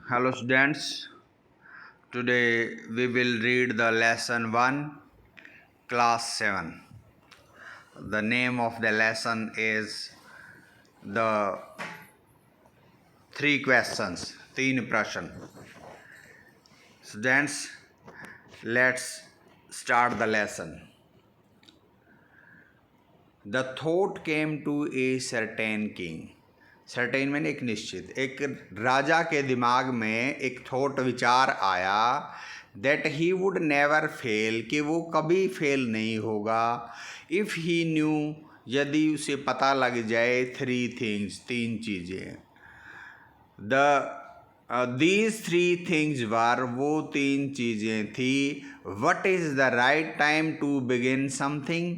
Hello students, today we will read the lesson 1, class 7. The name of the lesson is the 3 questions, 3 प्रश्न. Students, let's start the lesson. The thought came to a certain king. Certain मैंने एक निश्चित, एक राजा के दिमाग में एक थॉट विचार आया that he would never fail, कि वो कभी फेल नहीं होगा. इफ़ ही न्यू, यदि उसे पता लग जाए 3 थिंग्स, 3 चीज़ें. दीज 3 थिंग्स वर, वो 3 चीज़ें थी. What is the right time to begin something,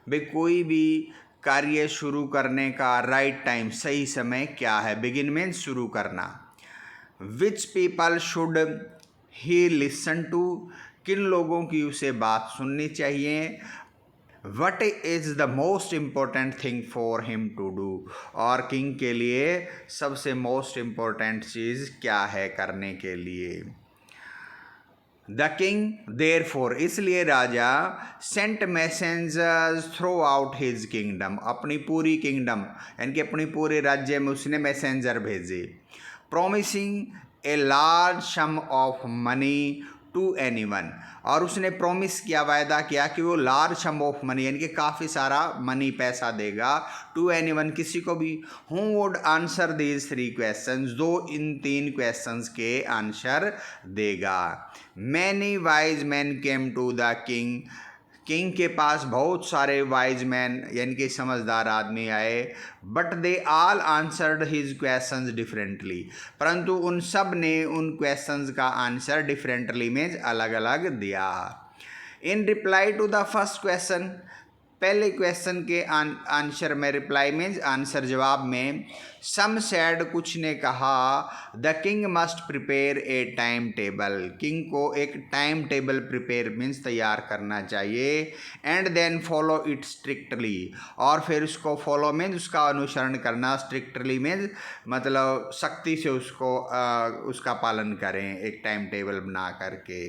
भाई कोई भी कार्य शुरू करने का राइट टाइम, सही समय क्या है. बिगिन मीन्स शुरू करना. Which people should he listen to, किन लोगों की उसे बात सुननी चाहिए. What is the most important thing for him to do, और किंग के लिए सबसे मोस्ट इम्पोर्टेंट चीज़ क्या है करने के लिए. द किंग देयरफॉर, इसलिए राजा sent messengers throughout his kingdom, अपनी पूरी किंगडम यानी कि अपनी पूरे राज्य में उसने मैसेंजर भेजे. Promising a large sum of money to anyone, और उसने प्रॉमिस किया, वायदा किया कि वो लार्ज सम ऑफ मनी यानी कि काफ़ी सारा मनी, पैसा देगा. टू एनीवन, किसी को भी. Who would answer these 3 questions, जो इन 3 क्वेश्चंस के आंसर देगा. Many wise man came to the king, king के पास बहुत सारे वाइज मैन यानी कि समझदार आदमी आए. But they all answered his questions differently, परंतु उन सब ने उन क्वेश्चंस का आंसर डिफरेंटली मीन्स अलग अलग दिया. In reply to the first question, पहले क्वेश्चन के आंसर में, रिप्लाई मीन्स आंसर जवाब में, सम सैड, कुछ ने कहा, the king must prepare a time table, king को एक टाइम टेबल प्रिपेयर मीन्स तैयार करना चाहिए. And then follow it strictly, और फिर उसको फॉलो मीन्स उसका अनुसरण करना, स्ट्रिक्टली मीन्स मतलब सख्ती से उसको उसका पालन करें एक टाइम टेबल बना करके.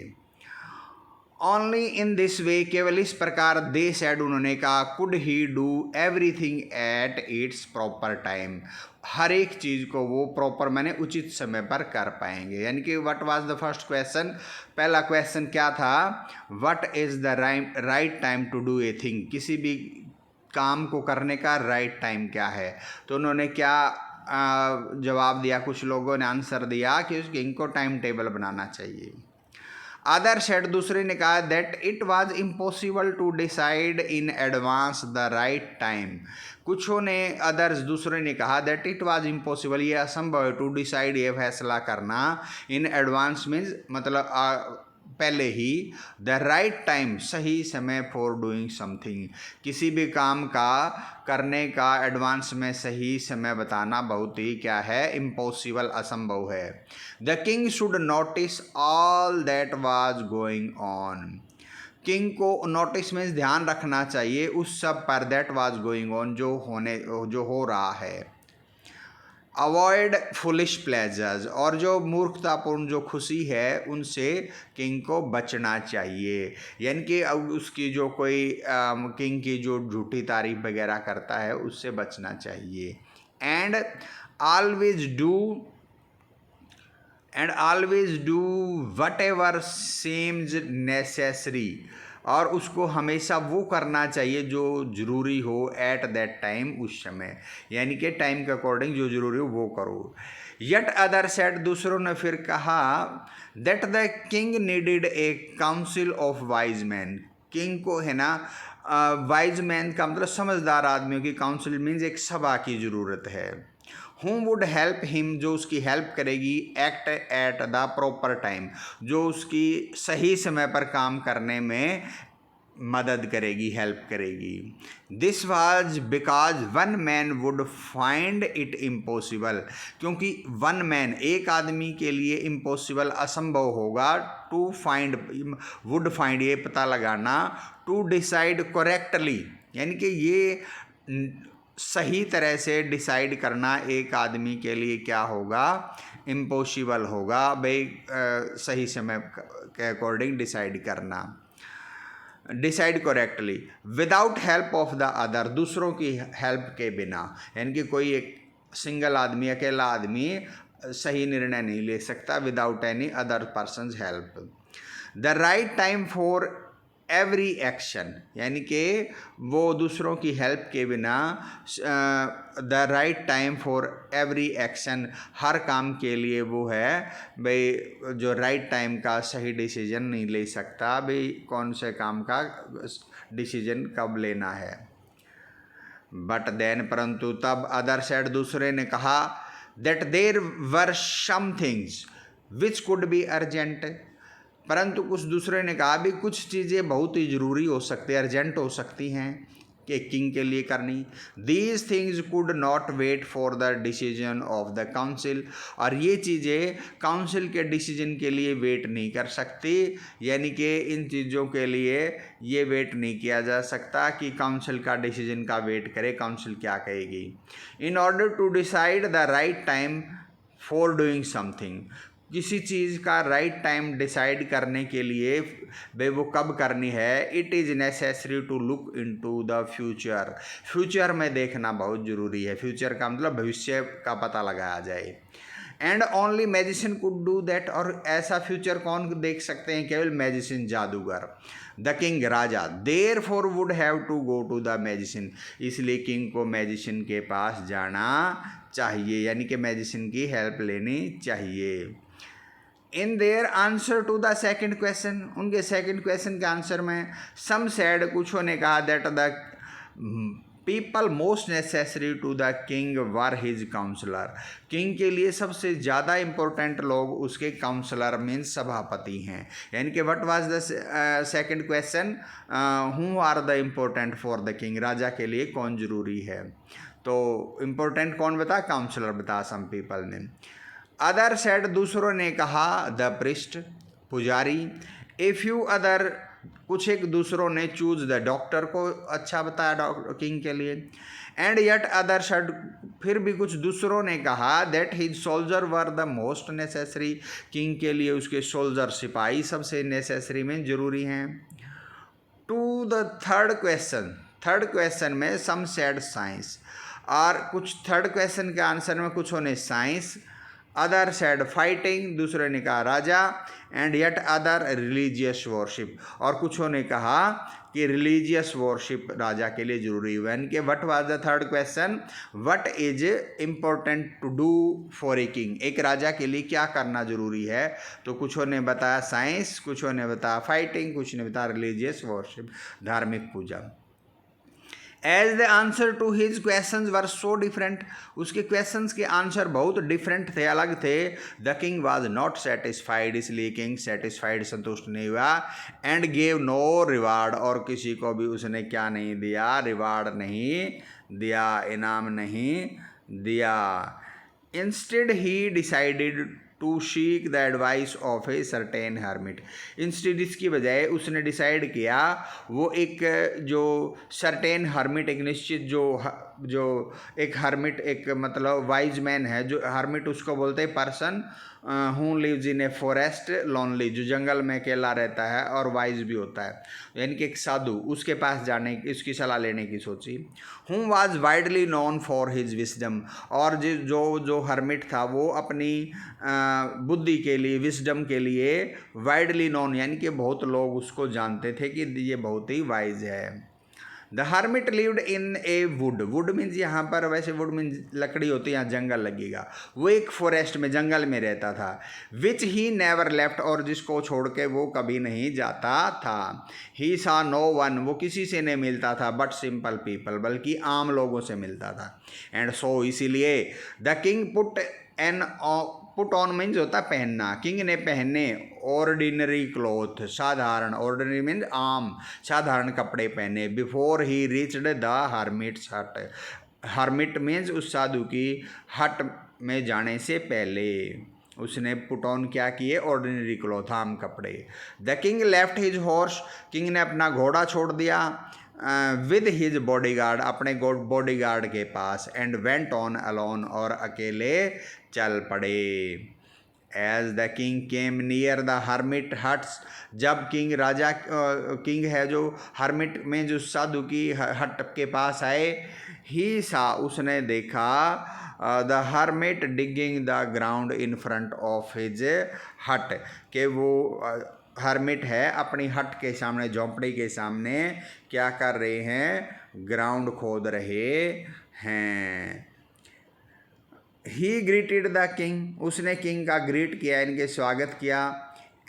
ओनली इन दिस वे, केवल इस प्रकार, दे सेड, उन्होंने कहा, could he do everything at its proper time, हर एक चीज़ को वो प्रॉपर मैंने उचित समय पर कर पाएंगे. यानी कि what was the first question, पहला क्वेश्चन क्या था, what is the right time to do a thing, किसी भी काम को करने का राइट टाइम क्या है. तो उन्होंने क्या जवाब दिया, कुछ लोगों ने आंसर दिया कि उस किंग को टाइम टेबल बनाना चाहिए. अदर सेड, दूसरे ने कहा, that it was impossible to decide in advance the right time, कुछों ने, अदर्स दूसरे ने कहा, दैट इट वाज इम्पॉसिबल, ये असंभव है, टू डिसाइड, ये फैसला करना, इन एडवांस मीन्स मतलब पहले ही, द राइट टाइम, सही समय, फॉर डूइंग समथिंग, किसी भी काम का करने का एडवांस में सही समय बताना बहुत ही क्या है, इम्पॉसिबल, असंभव है. The king should notice all that was going on, king को नोटिस में ध्यान रखना चाहिए उस सब पर, दैट वाज गोइंग ऑन, जो हो रहा है. अवॉइड फुलिश प्लेजर्स, और जो मूर्खतापूर्ण जो खुशी है उनसे किंग को बचना चाहिए. यानी कि उसकी जो कोई किंग की जो झूठी तारीफ वगैरह करता है उससे बचना चाहिए. And always do whatever seems necessary, और उसको हमेशा वो करना चाहिए जो ज़रूरी हो, एट दैट टाइम, उस समय, यानी कि टाइम के अकॉर्डिंग जो ज़रूरी हो वो करो. यट अदर सेट, दूसरों ने फिर कहा, that the king needed A council of wise man, king को है ना वाइज मैन का मतलब समझदार आदमियों की, काउंसिल मीन्स एक सभा की ज़रूरत है. हु वुड हेल्प हिम, जो उसकी हेल्प करेगी, act at the proper time, जो उसकी सही समय पर काम करने में मदद करेगी, हेल्प करेगी. This was because one man would find it impossible, क्योंकि वन मैन, एक आदमी के लिए इम्पॉसिबल, असंभव होगा, टू फाइंड, वुड फाइंड, ये पता लगाना, टू डिसाइड करेक्टली, यानी कि ये सही तरह से डिसाइड करना एक आदमी के लिए क्या होगा, इम्पॉसिबल होगा भाई सही समय के अकॉर्डिंग डिसाइड करना। Decide correctly without help of the other, दूसरों की हेल्प के बिना, यानी कि कोई एक सिंगल आदमी, अकेला आदमी सही निर्णय नहीं ले सकता without any other person's help. The right time for every action, यानी कि वो दूसरों की हेल्प के बिना the right time for every action, हर काम के लिए वो है भाई जो राइट टाइम का सही डिसीजन नहीं ले सकता भाई कौन से काम का डिसीजन कब लेना है। बट देन, परंतु तब, अदर साइड, दूसरे ने कहा, that there were some things which could be urgent, परंतु कुछ दूसरे ने कहा भी कुछ चीज़ें बहुत ही ज़रूरी हो सकती, अर्जेंट हो सकती हैं कि किंग के लिए करनी। These things could not wait for the decision of the council, और ये चीज़ें काउंसिल के डिसीजन के लिए वेट नहीं कर सकती, यानी कि इन चीज़ों के लिए ये वेट नहीं किया जा सकता कि काउंसिल का डिसीजन का वेट करे भाई क्या कहेगी। In order to decide the right time for doing something, किसी चीज़ का राइट टाइम डिसाइड करने के लिए भाई वो कब करनी है, it is necessary to look into the future, future में देखना बहुत ज़रूरी है। फ्यूचर का मतलब भविष्य का पता लगाया जाए। And only magician could do that, और ऐसा फ्यूचर कौन देख सकते हैं, केवल मैजिशियन, जादूगर। द किंग, राजा, therefore would have to go to the magician, इसलिए किंग को मैजिशियन के पास जाना चाहिए, यानी कि मैजिशियन की हेल्प लेनी चाहिए। In their answer to the second question, उनके सेकेंड क्वेश्चन के आंसर में, सम सैड, कुछों ने कहा, that the people most necessary to the king were his councillor, king के लिए सबसे ज़्यादा इम्पोर्टेंट लोग उसके काउंसलर मीन्स सभापति हैं, यानी कि what was the second question, who are the important for the king, राजा के लिए कौन जरूरी है, तो इम्पोर्टेंट कौन बता, काउंसलर बता सम पीपल ने। अदर सेड, दूसरों ने कहा, द प्रिस्ट, पुजारी, ए फ्यू अदर, कुछ एक दूसरों ने चूज द डॉक्टर को अच्छा बताया किंग के लिए। एंड येट अदर सेड, फिर भी कुछ दूसरों ने कहा, that his soldier were the most necessary, king के लिए उसके सोल्जर, सिपाही सबसे नेसेसरी में जरूरी हैं। टू द थर्ड क्वेश्चन में सम सेड साइंस, और कुछ थर्ड क्वेश्चन के आंसर में कुछों ने साइंस, अदर सेड फाइटिंग, दूसरे ने कहा राजा, and yet other religious worship, और कुछों ने कहा कि रिलीजियस वॉरशिप राजा के लिए जरूरी हुआ। यानी कि what was the third question, what is important to do for a king, एक राजा के लिए क्या करना जरूरी है, तो कुछों ने बताया साइंस, कुछों ने बताया फाइटिंग, कुछ ने बताया रिलीजियस वॉरशिप, धार्मिक पूजा। As the answer to his question were so different, उसके क्वेश्चंस के आंसर बहुत डिफरेंट थे, अलग थे। The king was not satisfied, इसलिए किंग सेटिस्फाइड, संतुष्ट नहीं हुआ। एंड गेव नो रिवार्ड, और किसी को भी उसने क्या नहीं दिया, रिवार्ड नहीं दिया, इनाम नहीं दिया। Instead he decided to seek the advice of a certain hermit, instead इसकी बजाय उसने डिसाइड किया वो एक जो सर्टेन हर्मिट, एक निश्चित जो एक हर्मिट, एक मतलब वाइज मैन है, जो हर्मिट उसको बोलते हैं person who lives in a forest lonely, जो जंगल में अकेला रहता है और वाइज भी होता है, यानी कि एक साधु, उसके पास जाने, इसकी सलाह लेने की सोची। Who was widely known for his wisdom, और जो हर्मिट था वो अपनी बुद्धि के लिए, विजडम के लिए वाइडली नोन, यानी कि बहुत लोग उसको जानते थे कि ये बहुत ही वाइज है। The hermit lived in A would means यहाँ पर वैसे वुड मीन्स लकड़ी होती है, यहाँ जंगल लगेगा, वो एक फॉरेस्ट में, जंगल में रहता था। विच ही नेवर लेफ्ट, और जिसको छोड़ के वो कभी नहीं जाता था। ही सा नो वन, वो किसी से नहीं मिलता था, बट सिंपल पीपल, बल्कि आम लोगों से मिलता था। एंड सो इसीलिए the king put on means होता पहनना, किंग ने पहने ऑर्डिनरी क्लॉथ, साधारण, ऑर्डिनरी मीन्स आम, साधारण कपड़े पहने। Before he reached the hermits हट, हर्मिट मीन्स उस साधु की हट में जाने से पहले उसने पुट ऑन क्या किए, ऑर्डिनरी क्लॉथ, आम कपड़े। The king left his horse, king ने अपना घोड़ा छोड़ दिया। विद हिज बॉडीगार्ड, अपने बॉडीगार्ड के पास, एंड वेंट ऑन अलोन, और अकेले चल पड़े। As the king came near the hermit huts, जब किंग राजा किंग है जो हर्मिट में जो साधु की हट के पास आए, ही सा उसने देखा the hermit digging the ground in front of his हट, के वो हर्मिट है अपनी हट के सामने, झोंपड़ी के सामने क्या कर रहे हैं, ग्राउंड खोद रहे हैं। ही ग्रीटेड द किंग, उसने किंग का ग्रीट किया, इनके स्वागत किया,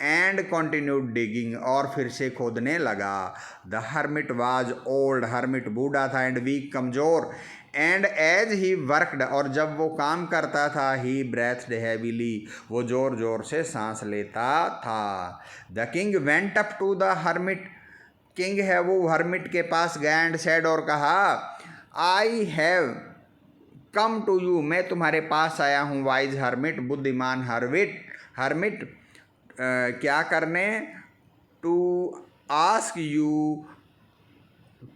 एंड कॉन्टिन्यूड डिगिंग, और फिर से खोदने लगा। The hermit was old, hermit बूढ़ा था, एंड वीक कमज़ोर, एंड एज ही वर्कड, और जब वो काम करता था, ही ब्रेथड हैवीली, वो ज़ोर ज़ोर से सांस लेता था। The king went up to the hermit, king है वो हर्मिट के पास गया, एंड सेड, और कहा, I have come to you, मैं तुम्हारे पास आया हूँ, वाइज हर्मिट, बुद्धिमान हर्मिट क्या करने, to ask you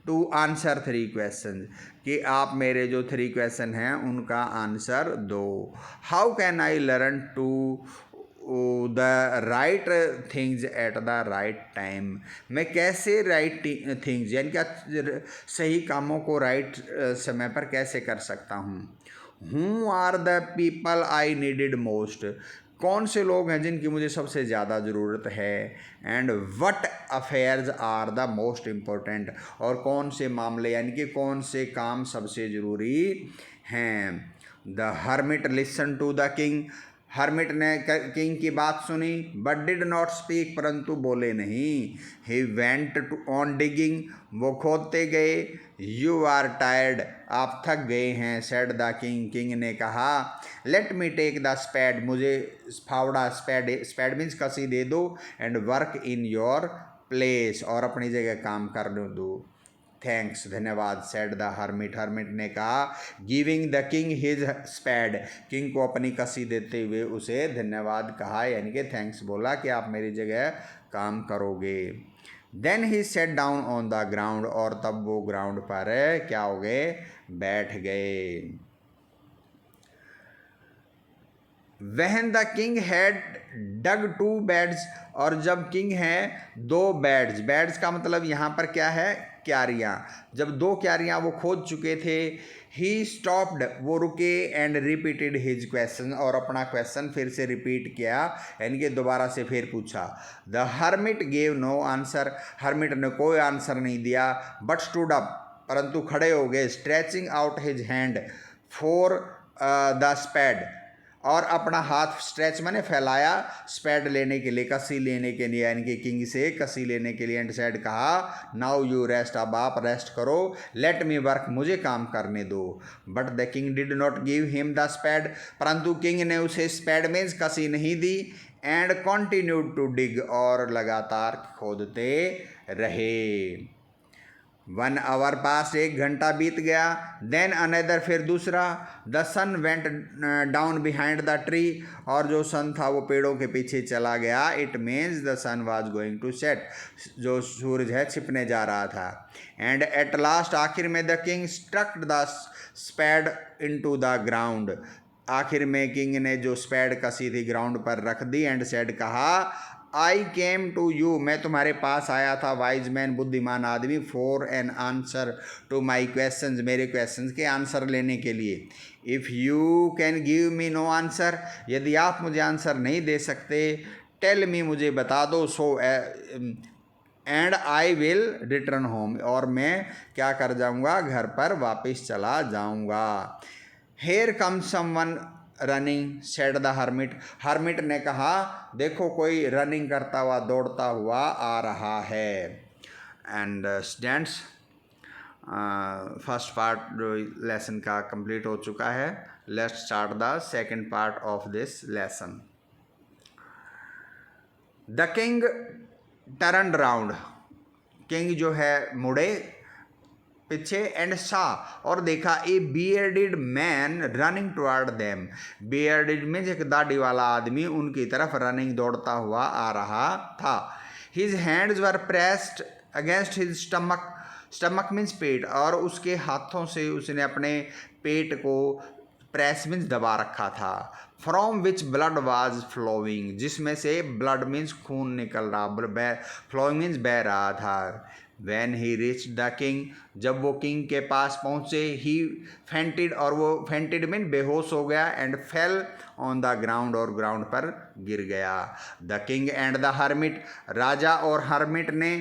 to answer 3 question, कि आप मेरे जो 3 क्वेश्चन हैं उनका आंसर दो। How can I learn to the right things at the right time, मैं कैसे राइट थिंग्स यानी क्या सही कामों को राइट समय पर कैसे कर सकता हूँ। Who are the people I needed most, कौन से लोग हैं जिनकी मुझे सबसे ज़्यादा ज़रूरत है। And what affairs are the most important, और कौन से मामले यानी कि कौन से काम सबसे ज़रूरी हैं। The hermit listen to the king, hermit ने किंग की बात सुनी, बट डिड नॉट स्पीक, परंतु बोले नहीं। He went to on digging, वो खोदते गए। यू आर टायर्ड, आप थक गए हैं। सेड द किंग, किंग ने कहा, लेट मी टेक द स्पैड, मुझे फावड़ा, स्पैड मीन्स कसी दे दो, and work in your place, और अपनी जगह काम करने दो। थैंक्स, धन्यवाद। सेड द हर्मिट, हर्मिट ने कहा, giving the king his spade, king को अपनी कसी देते हुए उसे धन्यवाद कहा, यानी कि थैंक्स बोला कि आप मेरी जगह काम करोगे। Then he sat down on the ground, और तब वो ग्राउंड पर क्या हो गए, बैठ गए। When the king had dug 2 beds, और जब किंग है 2 बेड्स, बेड्स का मतलब यहाँ पर क्या है, क्यारियाँ, जब 2 क्यारियाँ वो खोद चुके थे। ही स्टॉप्ड, वो रुके, एंड रिपीटेड हिज क्वेश्चन, और अपना क्वेश्चन फिर से रिपीट किया, यानी कि दोबारा से फिर पूछा। The hermit gave no answer, hermit ने कोई आंसर नहीं दिया। बट स्टूड अप, परंतु खड़े हो गए। Stretching out his hand for the spade, और अपना हाथ स्ट्रेच मैंने फैलाया स्पैड लेने के लिए, कसी लेने के लिए, यानी कि किंग से कसी लेने के लिए। एंड सेड, कहा, नाउ यू रेस्ट, अब आप रेस्ट करो। लेट मी वर्क, मुझे काम करने दो। But the king did not give him the spade, परंतु किंग ने उसे स्पैड में कसी नहीं दी। एंड कॉन्टिन्यूड टू डिग, और लगातार खोदते रहे। 1 आवर पास, 1 घंटा बीत गया। देन अनदर, फिर दूसरा। The sun went down behind the tree, और जो सन था वो पेड़ों के पीछे चला गया। It means the sun was going to set, जो सूरज है छिपने जा रहा था। एंड एट लास्ट, आखिर में, the king struck the spade into the ground, आखिर में किंग ने जो स्पैड कसी थी ग्राउंड पर रख दी। एंड सेड, कहा, आई केम टू यू, मैं तुम्हारे पास आया था, वाइज मैन, बुद्धिमान आदमी, for an answer to my question, मेरे क्वेश्चन के आंसर लेने के लिए। If you can give me no answer, यदि आप मुझे आंसर नहीं दे सकते, टेल मी, मुझे बता दो। So and I will return home, और मैं क्या कर जाऊँगा, घर पर वापस चला जाऊँगा। Here come someone running, said the hermit, hermit ने कहा, देखो कोई रनिंग करता हुआ, दौड़ता हुआ आ रहा है। And students, first part lesson का कंप्लीट हो चुका है। Let's start the second part of this lesson. The king turned round, king जो है मुड़े पीछे। एंड सा, और देखा, a bearded man running toward them, bearded में एक दाढ़ी वाला आदमी उनकी तरफ रनिंग, दौड़ता हुआ आ रहा था। His hands were pressed against his stomach, stomach means पेट, और उसके हाथों से उसने अपने पेट को प्रेस मीन्स दबा रखा था। From which blood was flowing, जिसमें से ब्लड मीन्स खून निकल रहा, फ्लोइंग मीन्स बह रहा था। When he rich the king, जब वो किंग के पास पहुँचे, ही फेंटेड, और वो फेंटेड मीन बेहोश हो गया, and fell on the ground, और ग्राउंड पर गिर गया। The king and the hermit, राजा और हर्मिट ने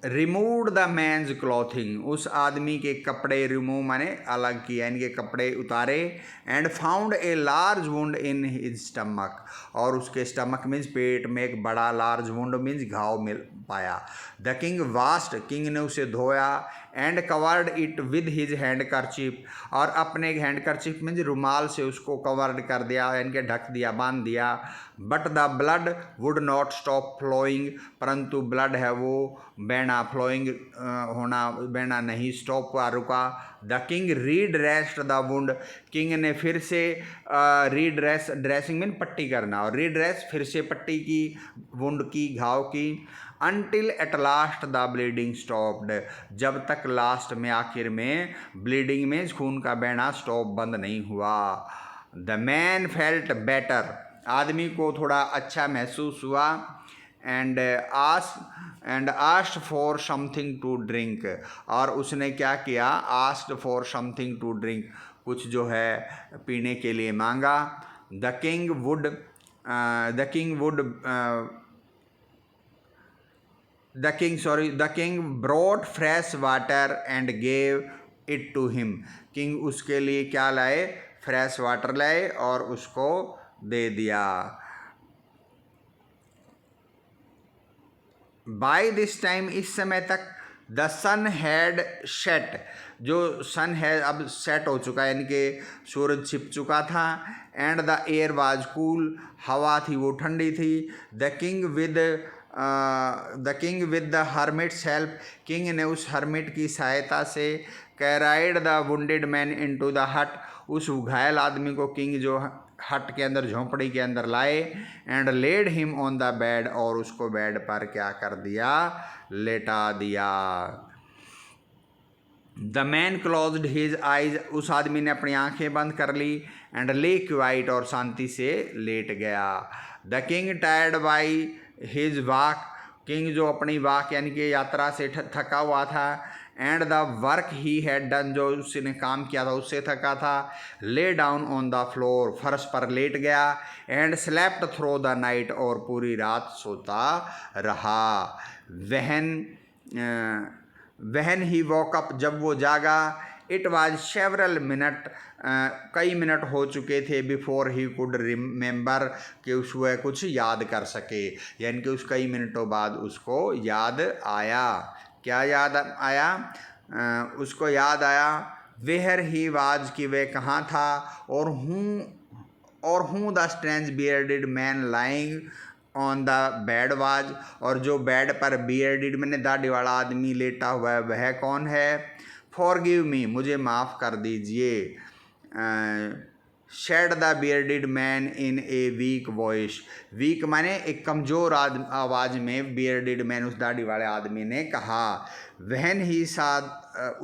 रिमूव्ड द मैन्स क्लॉथिंग, उस आदमी के कपड़े रिमूव माने अलग किया, इनके कपड़े उतारे। And found a large wound in his stomach, और उसके स्टमक मीन्स पेट में एक बड़ा लार्ज वुंड मीन्स घाव मिल पाया। द किंग वास्ट, किंग ने उसे धोया। And covered it with his handkerchief, और अपने हैंड करचिप मीन्स रुमाल से उसको कवर्ड कर दिया, इनके ढक दिया, बांध दिया। But the blood would not stop flowing, परंतु ब्लड है वो बहना, फ्लोइंग होना, बहना नहीं, स्टॉप हुआ, रुका। The king redressed the wound, king ने फिर से रीड्रेस, ड्रेसिंग मीन पट्टी करना, और रीड्रेस फिर से पट्टी की, वुंड की, घाव की। Until at last the bleeding stopped, जब तक लास्ट में, आखिर में ब्लीडिंग में खून का बहना स्टॉप, बंद नहीं हुआ। द मैन फेल्ट बेटर, आदमी को थोड़ा अच्छा महसूस हुआ। And asked for something to drink, और उसने क्या किया, asked for something to drink, कुछ जो है पीने के लिए मांगा। The king brought fresh water and gave it to him, king उसके लिए क्या लाए, फ्रेश वाटर लाए और उसको दे दिया। बाय दिस टाइम, इस समय तक, द सन हैड सेट, जो सन है अब सेट हो चुका है, यानी कि सूरज छिप चुका था। And the air was cool, हवा थी वो ठंडी थी। The king with the hermit's help, king ने उस हर्मिट की सहायता से carried the wounded man into the hut, उस घायल आदमी को किंग जो हट के अंदर, झोंपड़ी के अंदर लाए। And laid him on the bed, और उसको बेड पर क्या कर दिया, लेटा दिया। The man closed his eyes, उस आदमी ने अपनी आंखें बंद कर ली। एंड ले क्वाइट, और शांति से लेट गया। The king tired by his walk, king जो अपनी वॉक यानी कि यात्रा से थका हुआ था। And the work he had done, जो उसने काम किया था उससे थका था। Lay down on the floor, फर्श पर लेट गया। And slept through the night, और पूरी रात सोता रहा। वहन ही वॉक अप, जब वो जागा। इट वाज सेवरल मिनट, कई मिनट हो चुके थे। बिफोर ही कुड रिमेंबर, कि वह कुछ याद कर सके, यानी कि उस कई मिनटों बाद उसको याद आया। क्या याद आया, उसको याद आया, वेयर ही वाज, कि वह कहाँ था। और हूँ the strange bearded man lying on the bed was, और जो बेड पर बियर्डेड मैंने दाढ़ी वाला आदमी लेटा हुआ है वह कौन है। फॉरगिव मी, मुझे माफ़ कर दीजिए। Said the bearded man in a weak voice, weak माने एक कमज़ोर आवाज़ में बियर्डेड मैन, उस दाढ़ी वाले आदमी ने कहा। वहन ही साथ,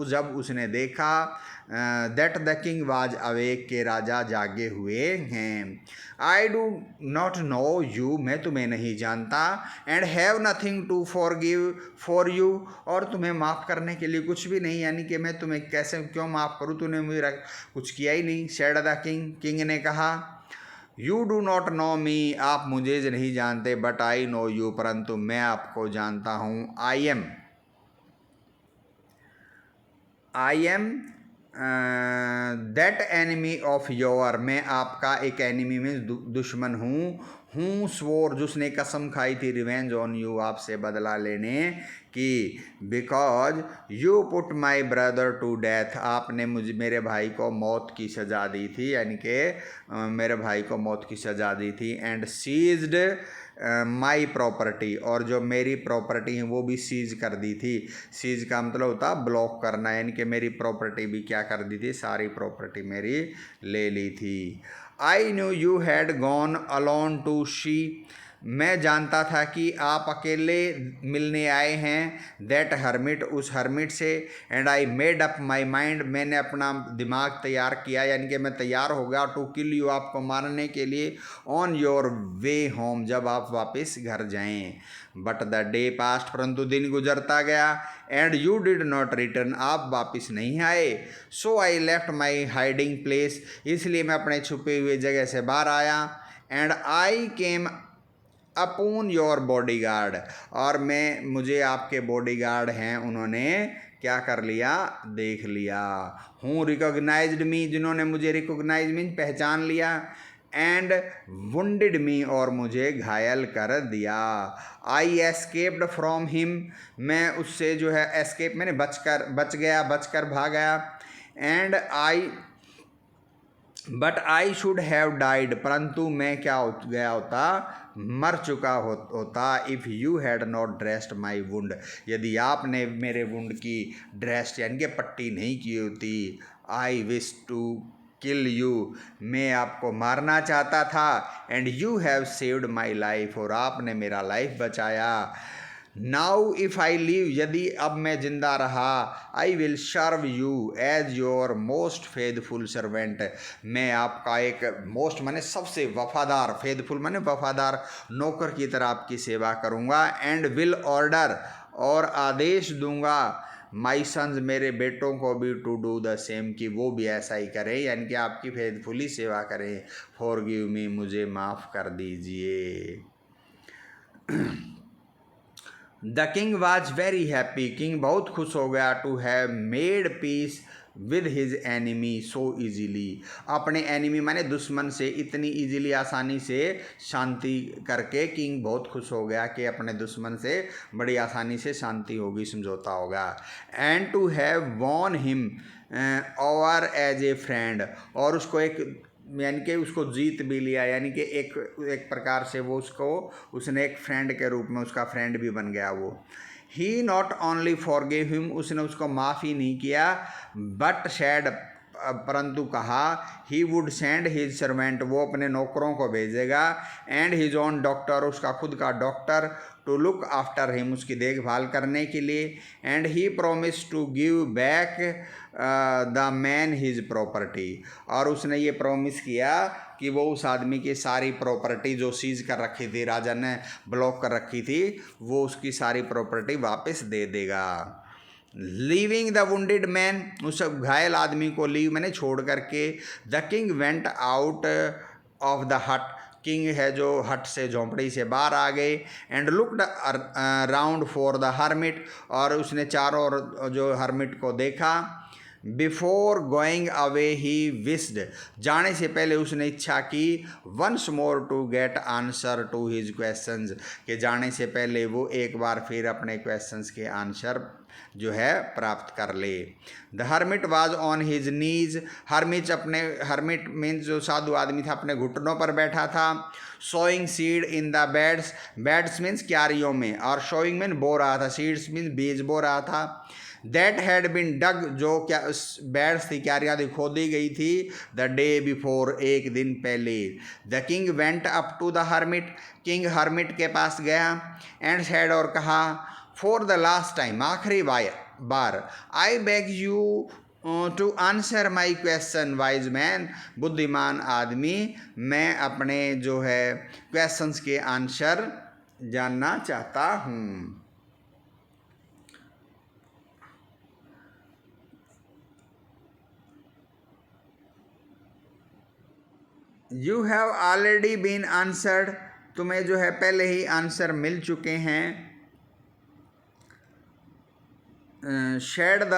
जब उसने देखा, that the king was awake, के राजा जागे हुए हैं। I do not know you, मैं तुम्हें नहीं जानता। And have nothing to forgive for you, और तुम्हें माफ़ करने के लिए कुछ भी नहीं, यानी कि मैं तुम्हें कैसे क्यों माफ़ करूँ, तूने मुझे कुछ किया ही नहीं। सेड द किंग, किंग ने कहा। यू डू नॉट नो मी, आप मुझे नहीं जानते। बट आई नो यू, परंतु मैं आपको जानता हूँ। I am that enemy of your, मैं आपका एक एनिमी में दुश्मन हूँ स्वोर, जिसने कसम खाई थी, रिवेंज ऑन यू, आपसे बदला लेने की। Because you put my brother to death, आपने मेरे भाई को मौत की सज़ा दी थी, यानी कि मेरे भाई को मौत की सज़ा दी थी। एंड सीज्ड माई प्रॉपर्टी, और जो मेरी प्रॉपर्टी है वो भी सीज कर दी थी। सीज का मतलब होता ब्लॉक करना, यानी कि मेरी प्रॉपर्टी भी क्या कर दी थी, सारी प्रॉपर्टी मेरी ले ली थी। I knew you had gone alone to see, मैं जानता था कि आप अकेले मिलने आए हैं, दैट हर्मिट, उस हर्मिट से, and I made up my mind, मैंने अपना दिमाग तैयार किया, यानी कि मैं तैयार हो गया, टू किल यू, आपको मारने के लिए, ऑन योर वे होम, जब आप वापस घर जाएं। बट द डे पास्ट, परंतु दिन गुजरता गया, and you did not return, आप वापस नहीं आए। So I left my hiding place, इसलिए मैं अपने छुपे हुए जगह से बाहर आया, and I came upon your bodyguard, और मुझे आपके बॉडीगार्ड हैं उन्होंने क्या कर लिया, देख लिया। हूँ रिकॉग्नाइज्ड मी, जिन्होंने मुझे रिकॉग्नाइज मीन पहचान लिया, एंड वुंडेड मी, और मुझे घायल कर दिया। आई एस्केप्ड फ्रॉम हिम, मैं उससे जो है एस्केप मैंने बच कर भाग गया, and but I should have died, परंतु मैं क्या हो गया होता, मर चुका होता, if you had not dressed my wound, यदि आपने मेरे वुंड की ड्रेस्ड यानी कि पट्टी नहीं की होती। I wish to kill you, मैं आपको मारना चाहता था, and you have saved my life, और आपने मेरा लाइफ बचाया। नाउ इफ़ आई लिव, यदि अब मैं जिंदा रहा, I will serve you as your most faithful servant, मैं आपका एक मोस्ट माने सबसे वफादार, फेथफुल माने वफादार नौकर की तरह आपकी सेवा करूँगा, एंड विल ऑर्डर, और आदेश दूंगा, माई सन्स, मेरे बेटों को भी, टू डू द सेम, कि वो भी ऐसा ही करें, यानी कि आपकी फेथफुली सेवा करें। फॉरगिव मी, मुझे माफ़ कर दीजिए। The king was very happy, king बहुत खुश हो गया, to have made peace with his enemy so easily, अपने एनिमी माने दुश्मन से इतनी ईजीली, आसानी से शांति करके किंग बहुत खुश हो गया कि अपने दुश्मन से बड़ी आसानी से शांति होगी, समझौता होगा। And to have won him over as a friend, और उसको एक यानी कि उसको जीत भी लिया, यानी कि एक प्रकार से वो उसने एक फ्रेंड के रूप में उसका फ्रेंड भी बन गया वो। ही नॉट ओनली फॉरगिव हिम, उसने उसको माफ़ ही नहीं किया, बट सैड, परंतु कहा, he would send his servant, वो अपने नौकरों को भेजेगा, एंड हिज ओन डॉक्टर, उसका खुद का doctor, to look after him, उसकी देखभाल करने के लिए, and he promise to give back the man his property, और उसने ये प्रॉमिस किया कि वो उस आदमी की सारी प्रॉपर्टी जो सीज कर रखी थी, राजा ने ब्लॉक कर रखी थी, वो उसकी सारी प्रॉपर्टी वापस दे देगा। लीविंग द वुंडेड मैन, उस घायल आदमी को लीव मैंने छोड़ करके, the king went out of the hut, king है जो हट से झोंपड़ी से बाहर आ गए, and looked round for the hermit, और उसने चारों ओर जो हर्मिट को देखा। Before going away he wished, जाने से पहले उसने इच्छा की, once more to get answer to his questions, के जाने से पहले वो एक बार फिर अपने क्वेश्चंस के आंसर जो है प्राप्त कर ले। The hermit was on his knees, hermit means जो साधु आदमी था अपने घुटनों पर बैठा था। Sowing seed in the beds, beds means क्यारियों में, और शोइंग मीन बो रहा था, सीड्स मीन्स बीज बो रहा था। दैट हैड बिन डग, जो क्या बेड्स थी, क्यारियाँ थी, खोदी गई थी, द डे बिफोर, एक दिन पहले। The king went up to the hermit, king hermit के पास गया, एंड सेड, और कहा, फॉर द लास्ट टाइम, आखिरी बार, I beg you to answer my question wise man, बुद्धिमान आदमी, मैं अपने जो है क्वेश्चंस के आंसर जानना चाहता हूँ। You have already been answered, तुम्हें जो है पहले ही आंसर मिल चुके हैं। शेड द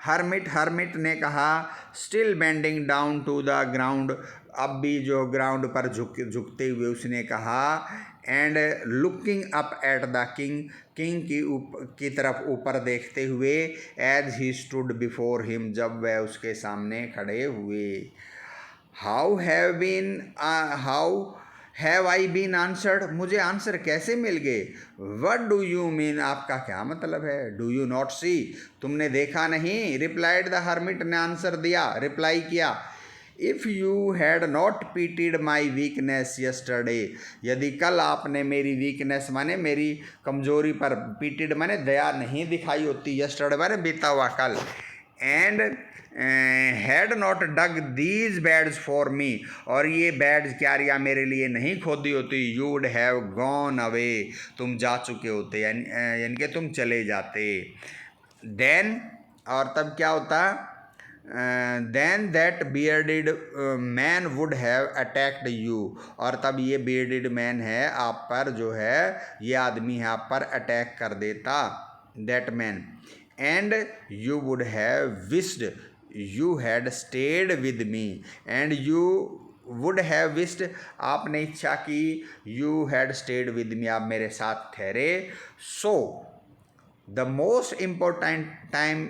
हर्मिट, हर्मिट ने कहा, still bending down to the ground, अब भी जो ग्राउंड पर झुकते हुए उसने कहा, and looking up at the king, king की तरफ ऊपर देखते हुए, as he stood before him, जब वह उसके सामने खड़े हुए। How have I been answered, मुझे आंसर कैसे मिल गए। वट डू यू मीन, आपका क्या मतलब है। डू यू नॉट सी, तुमने देखा नहीं। रिप्लाइड द हर्मिट ने आंसर दिया, रिप्लाई किया, if you had not pitied my weakness yesterday, यदि कल आपने मेरी वीकनेस माने मेरी कमजोरी पर, पीटिड माने दया नहीं दिखाई होती, यस्टरडे माने बीता हुआ कल, and had not dug these beds for me, और ये बैड्स क्यारियाँ मेरे लिए नहीं खोदी होती, you would have gone away, तुम जा चुके होते, यानी कि तुम चले जाते। देन, और तब क्या होता, then that bearded man would have attacked you, और तब ये बियर्डेड मैन है आप पर जो है, ये आदमी है आप पर अटैक कर देता, that man, and you would have wished you had stayed with me, and you would have wished, आपने इच्छा की, you had stayed with me, आप मेरे साथ ठहरे। So the most important time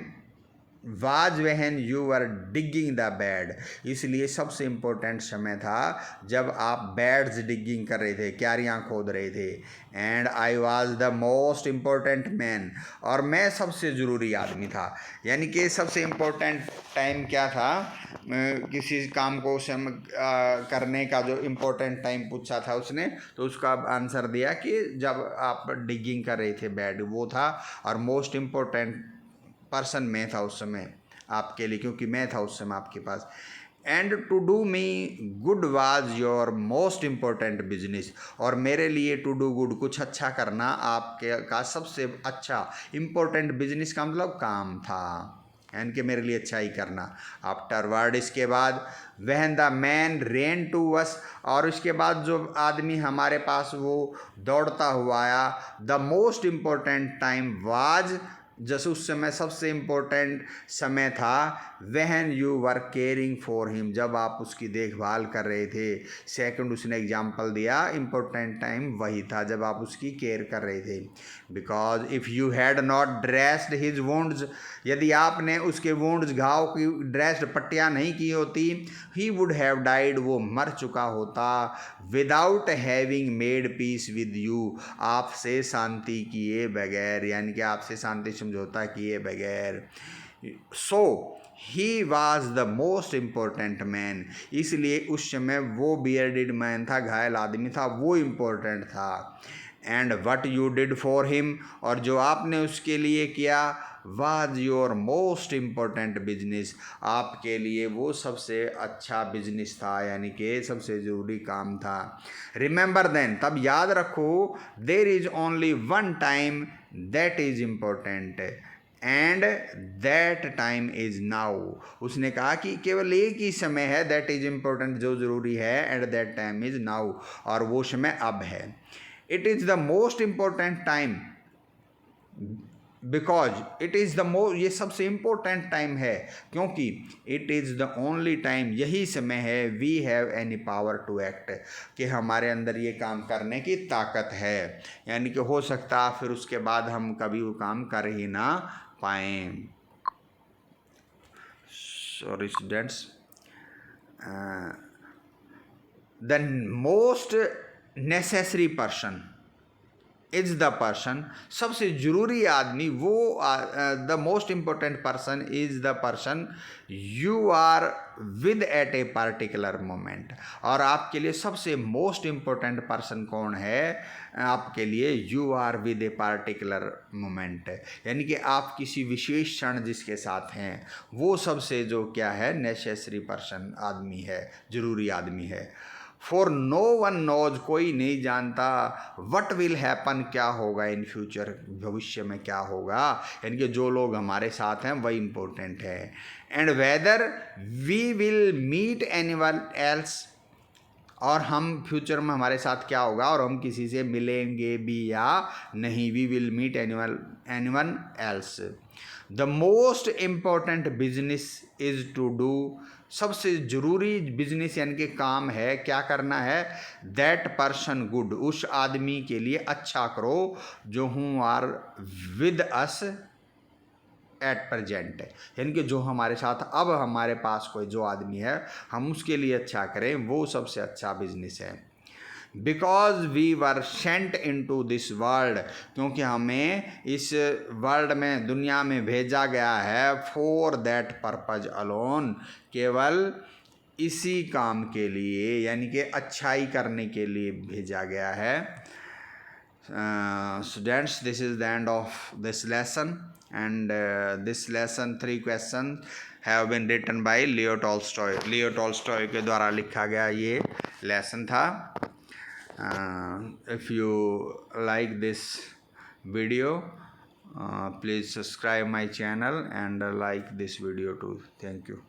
was when you were digging the bed, इसलिए सबसे important समय था जब आप बेड्स डिगिंग कर रहे थे, क्यारियाँ खोद रहे थे। And I was the most important man, और मैं सबसे ज़रूरी आदमी था, यानी कि सबसे इम्पोर्टेंट टाइम क्या था, किसी काम को करने का जो इम्पोर्टेंट टाइम पूछा था उसने, तो उसका आंसर दिया कि जब आप डिगिंग कर रहे थे बेड, वो था, और मोस्ट इम्पोर्टेंट पर्सन मैं था उस समय आपके लिए, क्योंकि मैं था उस समय आपके पास। And to do me good was your most important business, और मेरे लिए टू डू गुड, कुछ अच्छा करना आपके का सबसे अच्छा इम्पोर्टेंट बिजनेस का मतलब काम था, यानी कि मेरे लिए अच्छा ही करना। आफ्टरवर्ड, इसके बाद, when the man ran to us, और उसके बाद जो आदमी हमारे पास वो दौड़ता हुआ आया, the most important time was, जैसे उस समय सबसे इम्पोर्टेंट समय था, वहन you were caring for him, जब आप उसकी देखभाल कर रहे थे। सेकंड उसने एग्जांपल दिया, इम्पोर्टेंट टाइम वही था जब आप उसकी केयर कर रहे थे। Because if you had not dressed his wounds, यदि आपने उसके वुंड्स, घाव की ड्रेस्ड, पट्टियाँ नहीं की होती, ही वुड हैव डाइड, वो मर चुका होता, without having made peace with you, आपसे शांति किए बगैर, यानी कि आपसे शांति समझौता किए बगैर। So he was the most important man, इसलिए उस समय वो बियर्डेड मैन था, घायल आदमी था, वो इम्पोर्टेंट था। And what you did for him, और जो आपने उसके लिए किया, was your most important business, आपके लिए वो सबसे अच्छा बिजनेस था, यानी कि सबसे ज़रूरी काम था। रिमेंबर देन, तब याद रखो, there is only one time that is important, and that time is now, उसने कहा कि केवल एक ही समय है दैट इज़ इम्पोर्टेंट, जो ज़रूरी है, and that time is now, और वो समय अब है। It is the most important time because it is the ये सबसे इम्पोर्टेंट टाइम है, क्योंकि it is the only time, यही समय है, we have any power to act, कि हमारे अंदर ये काम करने की ताकत है, यानी कि हो सकता फिर उसके बाद हम कभी वो काम कर ही ना पाएँ। Sorry students, the most necessary person is the person, सबसे ज़रूरी आदमी वो, the most important person is the person you are with at a particular moment, और आपके लिए सबसे मोस्ट इम्पोर्टेंट पर्सन कौन है आपके लिए, you are with a particular moment, यानी कि आप किसी विशेष क्षण जिसके साथ हैं, वो सबसे जो क्या है, नेसेसरी पर्सन आदमी है, ज़रूरी आदमी है। फॉर नो वन नोज, कोई नहीं जानता, वट विल हैपन, क्या होगा इन फ्यूचर, भविष्य में क्या होगा, यानी कि जो लोग हमारे साथ हैं वही इम्पोर्टेंट है। And whether we will meet anyone else, और हम फ्यूचर में हमारे साथ क्या होगा, और हम किसी से मिलेंगे भी या नहीं, we will meet anyone else. The most important business is to do, सबसे ज़रूरी बिजनेस यानी कि काम है, क्या करना है, दैट पर्सन गुड, उस आदमी के लिए अच्छा करो, जो who are with us at present, यानी कि जो हमारे साथ अब हमारे पास कोई जो आदमी है, हम उसके लिए अच्छा करें, वो सबसे अच्छा बिजनेस है। Because we were sent into this world, क्योंकि हमें इस वर्ल्ड में, दुनिया में भेजा गया है, फॉर दैट पर्पज अलोन, केवल इसी काम के लिए, यानी कि अच्छाई करने के लिए भेजा गया है। Students, this is the end of this lesson, and this lesson 3 questions have been written by Leo Tolstoy. Leo Tolstoy के द्वारा लिखा गया ये lesson था. If you like this video, please subscribe my channel and like this video too. Thank you.